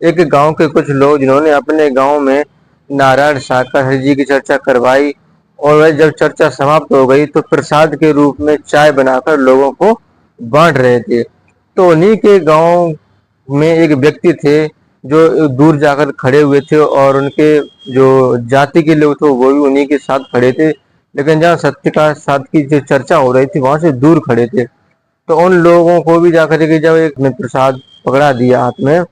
एक गांव के कुछ लोग जिन्होंने अपने गांव में नारायण शाकाहारी जी की चर्चा करवाई और वह जब चर्चा समाप्त हो गई तो प्रसाद के रूप में चाय बनाकर लोगों को बांट रहे थे। तो उन्हीं के गांव में एक व्यक्ति थे जो दूर जाकर खड़े हुए थे और उनके जो जाति के लोग थे वो भी उन्हीं के साथ खड़े थे, लेकिन जहाँ सत्य का साथ की जो चर्चा हो रही थी वहां से दूर खड़े थे। तो उन लोगों को भी जाकर के जब एक ने प्रसाद पकड़ा दिया हाथ में,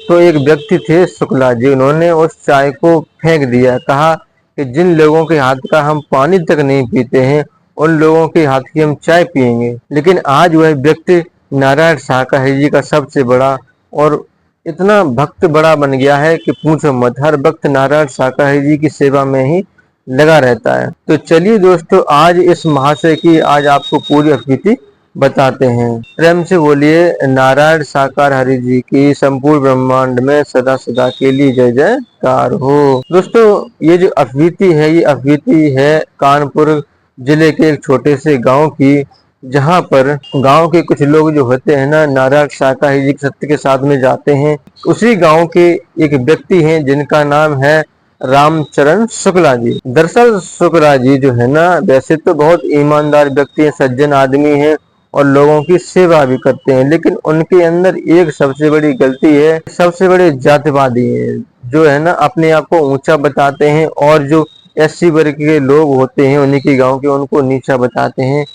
तो एक व्यक्ति थे शुक्ला जी, उन्होंने उस चाय को फेंक दिया। कहा कि जिन लोगों के हाथ का हम पानी तक नहीं पीते हैं उन लोगों के हाथ की हम चाय पिएंगे। लेकिन आज वह व्यक्ति नारायण शाकाहारी जी का सबसे बड़ा और इतना भक्त बड़ा बन गया है कि पूछो मत, हर वक्त नारायण शाकाहारी जी की सेवा में ही लगा रहता है। तो चलिए दोस्तों, आज इस महाशय की आज आपको पूरी अभिति बताते हैं। प्रेम से बोलिए नारायण शाकाहारी जी की संपूर्ण ब्रह्मांड में सदा सदा के लिए जय जयकार हो। दोस्तों, ये जो अभिति है ये अभिति है कानपुर जिले के एक छोटे से गांव की, जहां पर गांव के कुछ लोग जो होते हैं ना नारायण शाकाहारी जी के सत्य के साथ में जाते हैं। उसी गांव के एक व्यक्ति हैं जिनका नाम है रामचरण शुक्ला जी। दरअसल शुक्ला जी जो है ना वैसे तो बहुत ईमानदार व्यक्ति है, सज्जन आदमी है और लोगों की सेवा भी करते हैं, लेकिन उनके अंदर एक सबसे बड़ी गलती है, सबसे बड़े जातिवादी है, जो है ना अपने आप को ऊंचा बताते हैं और जो एससी वर्ग के लोग होते हैं उन्हीं के गांव के उनको नीचा बताते हैं।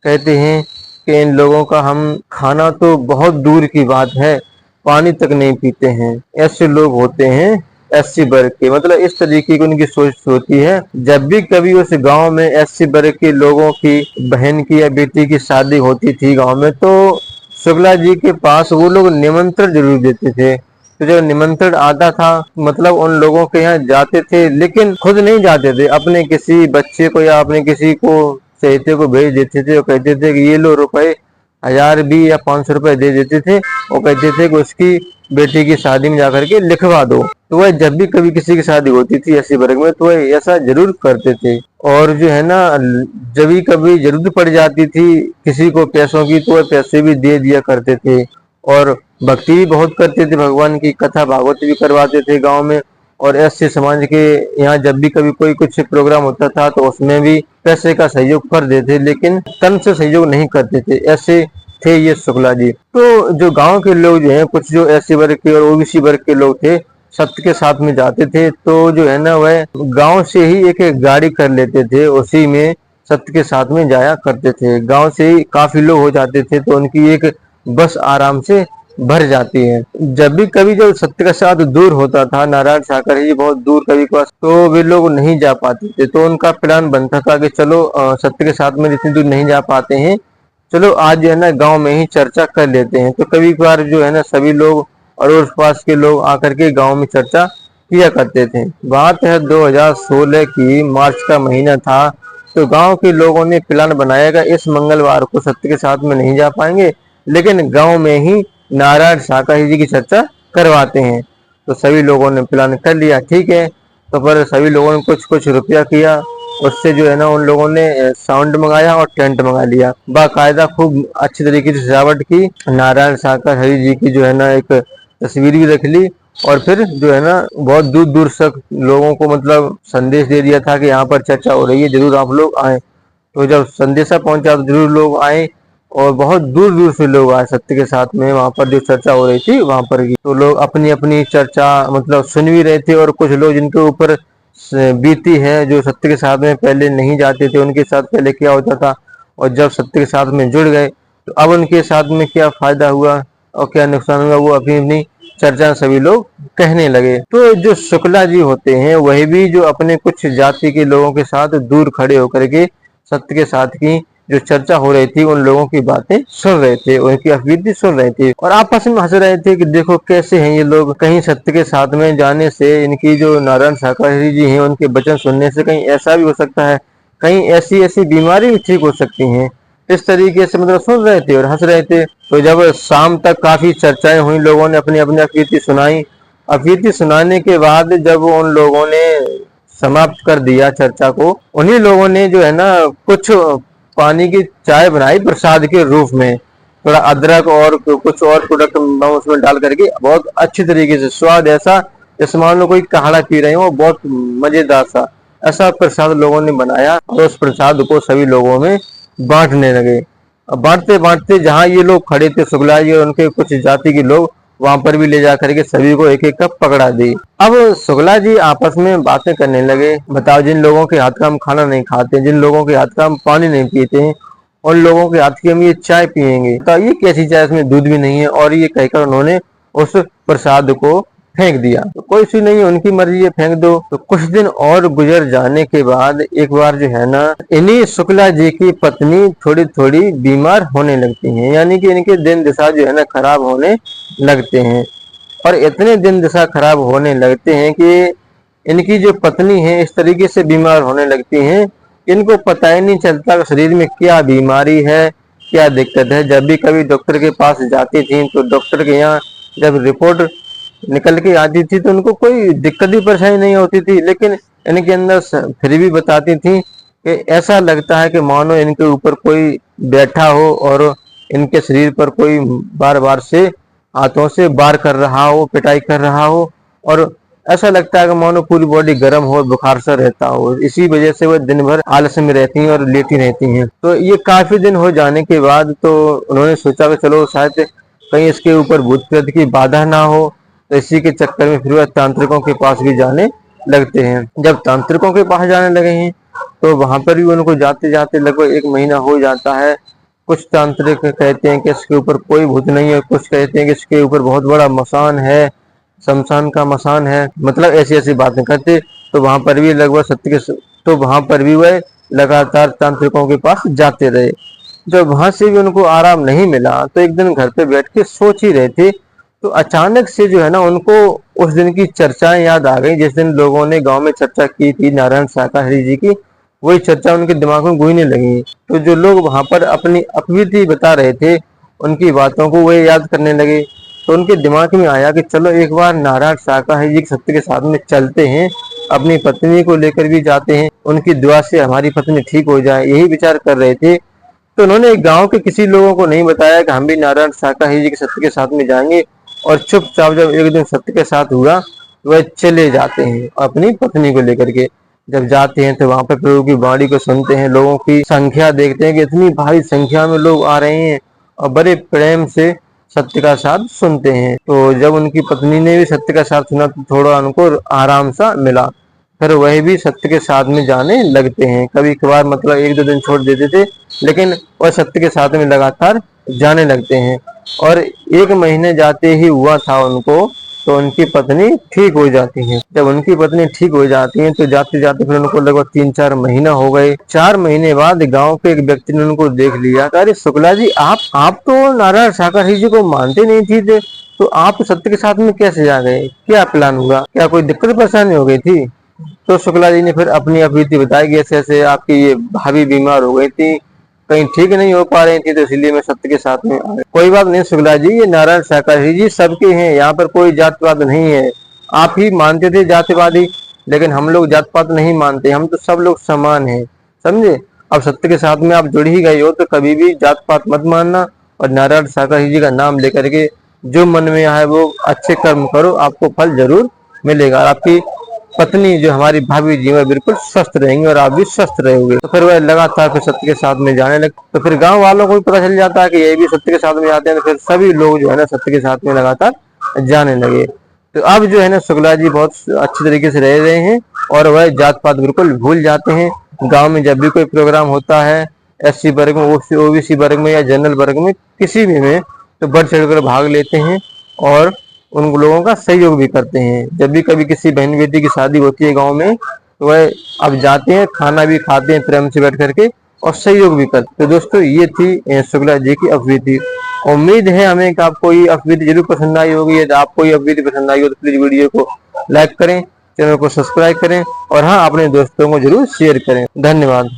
कहते हैं कि इन लोगों का हम खाना तो बहुत दूर की बात है, पानी तक नहीं पीते हैं। ऐसे लोग होते हैं एससी वर्ग के, मतलब इस तरीके की उनकी सोच होती है। जब भी कभी उस गांव में एससी वर्ग के लोगों की बहन की या बेटी की शादी होती थी गांव में, तो शुक्ला जी के पास वो लोग निमंत्रण जरूर देते थे। तो जब निमंत्रण आता था मतलब उन लोगों के यहाँ जाते थे, लेकिन खुद नहीं जाते थे, अपने किसी बच्चे को या अपने किसी को चहेते को भेज देते थे और कहते थे कि ये लो रुपए, 1000 भी या 500 रुपए दे देते थे और कहते थे कि उसकी बेटी की शादी में जाकर के लिखवा दो। तो वह जब भी कभी किसी की शादी होती थी ऐसी वर्ग में तो वह ऐसा जरूर करते थे। और जो है ना जब भी कभी जरूरत पड़ जाती थी किसी को पैसों की तो वह पैसे भी दे दिया करते थे और भक्ति भी बहुत करते थे, भगवान की कथा भागवत भी करवाते थे गांव में। और ऐसे समाज के यहाँ जब भी कभी कोई कुछ प्रोग्राम होता था तो उसमें भी पैसे का सहयोग कर देते, लेकिन तन से सहयोग नहीं करते थे। ऐसे थे ये शुक्ला जी। तो जो गांव के लोग जो हैं कुछ जो एससी वर्ग के और ओबीसी वर्ग के लोग थे सत्य के साथ में जाते थे, तो जो है ना वह गांव से ही एक एक गाड़ी कर लेते थे, उसी में सत्य के साथ में जाया करते थे। गांव से ही काफी लोग हो जाते थे तो उनकी एक बस आराम से भर जाती है। जब भी कभी जब सत्य का साथ दूर होता था, नारायण शाकाहारी जी बहुत दूर कभी के पास, तो वे लोग नहीं जा पाते थे। तो उनका प्लान बनता था कि चलो सत्य के साथ में जितनी दूर नहीं जा पाते हैं, चलो आज जो है ना गांव में ही चर्चा कर लेते हैं। तो कभी कभार जो है ना सभी लोग और उस पास के लोग आकर के गांव में चर्चा किया करते थे। बात है 2016 की, मार्च का महीना था। तो गांव के लोगों ने प्लान बनाया इस मंगलवार को सत्य के साथ में नहीं जा पाएंगे, लेकिन गांव में ही नारायण शाकाहारी जी की चर्चा करवाते हैं। तो सभी लोगों ने प्लान कर लिया, ठीक है। तो पर सभी लोगों ने कुछ कुछ रुपया किया, उससे जो है ना उन लोगों ने साउंड मंगाया और टेंट मंगा लिया, बाकायदा खूब अच्छी तरीके से सजावट की, नारायण शाकाहारी जी की जो है ना एक तस्वीर भी रख ली और फिर जो है ना बहुत दूर दूर तक लोगों को मतलब संदेश दे दिया था कि यहाँ पर चर्चा हो रही है, जरूर आप लोग आए। तो जब संदेशा पहुंचा तो जरूर लोग आए और बहुत दूर दूर से लोग आए सत्य के साथ में, वहां पर जो चर्चा हो रही थी वहां पर। तो लोग अपनी अपनी चर्चा मतलब सुन भी रहे थे और कुछ लोग जिनके ऊपर बीती है, जो सत्य के साथ में पहले नहीं जाते थे, उनके साथ पहले क्या होता था और जब सत्य के साथ में जुड़ गए तो अब उनके साथ में क्या फायदा हुआ और क्या नुकसान हुआ, वो अपनी अपनी चर्चा सभी लोग कहने लगे। तो जो शुक्ला जी होते हैं वही भी जो अपने कुछ जाति के लोगों के साथ दूर खड़े होकर के सत्य के साथ की जो चर्चा हो रही थी उन लोगों की बातें सुन रहे थे, उनकी अफवीती सुन रहे थे और आपस में हंस रहे थे कि देखो कैसे हैं ये लोग। कहीं सत्य के साथ में जाने से, इनकी जो नारायण शाकाहारी जी हैं उनके वचन सुनने से कहीं ऐसा भी हो सकता है, कहीं ऐसी ऐसी बीमारी भी ठीक हो सकती हैं। इस तरीके से मतलब सुन रहे थे और हंस रहे थे। तो जब शाम तक काफी चर्चाएं हुई, लोगों ने अपनी अपनी अफवीती सुनाई। अफवीती सुनाने के बाद जब उन लोगों ने समाप्त कर दिया चर्चा को, उन्हीं लोगों ने जो है ना कुछ पानी की चाय बनाई प्रसाद के रूप में। थोड़ा अदरक और कुछ और प्रोडक्ट उसमें डाल करके बहुत अच्छी तरीके से स्वाद ऐसा जैसे मान लो कोई काढ़ा पी रहे हो, बहुत मजेदार सा ऐसा प्रसाद लोगों ने बनाया और उस प्रसाद को सभी लोगों में बांटने लगे। अब बांटते बांटते जहाँ ये लोग खड़े थे, शुक्ला जी और उनके कुछ जाति के लोग, वहां पर भी ले जा करके सभी को एक एक कप पकड़ा दी। अब शुक्ला जी आपस में बातें करने लगे, बताओ जिन लोगों के हाथ का हम खाना नहीं खाते, जिन लोगों के हाथ का हम पानी नहीं पीते, उन लोगों के हाथ की हम ये चाय पियेंगे, तो ये कैसी चाय, इसमें दूध भी नहीं है, और ये कहकर उन्होंने उस प्रसाद को फेंक दिया। तो कोई सी नहीं, उनकी मर्जी है, फेंक दो। तो कुछ दिन और गुजर जाने के बाद एक बार जो है ना, इन्हीं शुक्ला जी की पत्नी थोड़ी थोड़ी बीमार होने लगती हैं, यानी कि इनके दिन दशा जो है ना खराब होने लगते हैं। और इतने दिन दशा खराब होने लगते हैं कि इनकी जो पत्नी है इस तरीके से बीमार होने लगती हैं, इनको पता ही नहीं चलता शरीर में क्या बीमारी है, क्या दिक्कत है। जब भी कभी डॉक्टर के पास जाती थी तो डॉक्टर के यहाँ जब रिपोर्ट निकल के आती थी तो उनको कोई दिक्कत ही परेशानी नहीं होती थी, लेकिन इनके अंदर फिर भी बताती थी कि ऐसा लगता है कि मानो इनके ऊपर कोई बैठा हो और इनके शरीर पर कोई बार बार से हाथों से वार कर रहा हो, पिटाई कर रहा हो, और ऐसा लगता है कि मानो पूरी बॉडी गर्म हो, बुखार सा रहता हो। इसी वजह से वो दिन भर आलस में रहती हैं और लेटी रहती हैं। तो ये काफी दिन हो जाने के बाद तो उन्होंने सोचा कि चलो शायद कहीं इसके ऊपर भूत प्रेत की बाधा ना हो, तो इसी के चक्कर में फिर वह तांत्रिकों के पास भी जाने लगते हैं। जब तांत्रिकों के पास जाने लगे हैं तो वहां पर भी उनको जाते जाते लगभग 1 महीना हो जाता है। कुछ तांत्रिक कहते हैं कि इसके ऊपर कोई भूत नहीं है, कुछ कहते हैं कि इसके ऊपर बहुत बड़ा मसान है, शमशान का मसान है, मतलब ऐसी ऐसी बातें करते। तो वहां पर भी लगभग सत्य के तो वहां पर भी वह लगातार तांत्रिकों के पास जाते रहे। जब वहां से भी उनको आराम नहीं मिला तो एक दिन घर पे बैठ के सोच ही रहे थे, तो अचानक से जो है ना उनको उस दिन की चर्चाएं याद आ गई, जिस दिन लोगों ने गांव में चर्चा की थी नारायण शाकाहारी जी की, वही चर्चा उनके दिमाग में गूंजने लगी। तो जो लोग वहां पर अपनी अपवीति बता रहे थे, उनकी बातों को वे याद करने लगे। तो उनके दिमाग में आया कि चलो एक बार नारायण शाकाहारी जी के सत्य के साथ में चलते हैं, अपनी पत्नी को लेकर भी जाते हैं, उनकी दुआ से हमारी पत्नी ठीक हो जाए, यही विचार कर रहे थे। तो उन्होंने गांव के किसी लोगों को नहीं बताया कि हम भी नारायण शाकाहारी जी के सत्य के साथ में जाएंगे, और चुपचाप जब एक दिन सत्य के साथ हुआ वह चले जाते हैं अपनी पत्नी को लेकर के। जब जाते हैं तो वहां पर प्रभु की वाणी को सुनते हैं, लोगों की संख्या देखते हैं कि इतनी भारी संख्या में लोग आ रहे हैं और बड़े प्रेम से सत्य का साथ सुनते हैं। तो जब उनकी पत्नी ने भी सत्य का साथ सुना तो थोड़ा उनको आराम सा मिला, फिर वह भी सत्य के साथ में जाने लगते हैं। कभी कभार मतलब 1-2 दिन छोड़ देते थे, लेकिन वह सत्य के साथ में लगातार जाने लगते हैं। और 1 महीने जाते ही हुआ था उनको, तो उनकी पत्नी ठीक हो जाती है। जब उनकी पत्नी ठीक हो जाती है तो जाते जाते फिर उनको लगभग 3-4 महीना हो गए। 4 महीने बाद गांव के एक व्यक्ति ने उनको देख लिया, अरे शुक्ला जी आप तो नारायण शाकाहारी जी को मानते नहीं थे, तो आप सत्य के साथ में कैसे जा गए, क्या प्लान हुआ, क्या कोई दिक्कत परेशानी हो गई थी? तो शुक्ला जी ने फिर अपनी अपीति बताई कि ऐसे ऐसे आपकी ये भाभी बीमार हो गई थी, कहीं ठीक नहीं हो पा रही थी, तो इसलिए मैं सत्य के साथ में आ गई। कोई बात नहीं शुक्ला जी, ये नारायण शाकाहारी जी सबके हैं, यहाँ पर कोई जात पात नहीं है। आप ही मानते थे जातिवादी, लेकिन हम लोग जात पात नहीं मानते, हम तो सब लोग समान हैं, समझे। अब सत्य के साथ में आप जुड़ ही गए हो तो कभी भी जात पात मत मानना, और नारायण शाकाहारी जी का नाम लेकर के जो मन में आए वो अच्छे कर्म करो, आपको फल जरूर मिलेगा। आपकी पत्नी जो हमारी भाभी जी वह बिल्कुल स्वस्थ रहेंगे और आप भी स्वस्थ रहोगे। तो फिर वह लगातार फिर सत्य के साथ में जाने लगे। तो फिर गांव वालों को भी पता चल जाता है कि ये भी सत्य के साथ में जाते हैं, तो फिर सभी लोग जो है ना सत्य के साथ में लगातार जाने लगे। तो अब जो है ना शुक्ला जी बहुत अच्छी तरीके से रह रहे हैं और वह जात पात बिल्कुल भूल जाते हैं। गाँव में जब भी कोई प्रोग्राम होता है, SC वर्ग में, OBC वर्ग में या जनरल वर्ग में, किसी भी में, तो बढ़ चढ़कर भाग लेते हैं और उन लोगों का सहयोग भी करते हैं। जब भी कभी किसी बहन बेटी की शादी होती है गांव में, तो वह अब जाते हैं, खाना भी खाते हैं प्रेम से बैठ करके और सहयोग भी करते हैं। तो दोस्तों ये थी शुक्ला जी की अफवीति। उम्मीद है हमें कि आपको ये अफवीति जरूर पसंद आई होगी। यदि आपको ये अफवीति पसंद आई हो तो प्लीज वीडियो को लाइक करें, चैनल को सब्सक्राइब करें और हाँ अपने दोस्तों को जरूर शेयर करें। धन्यवाद।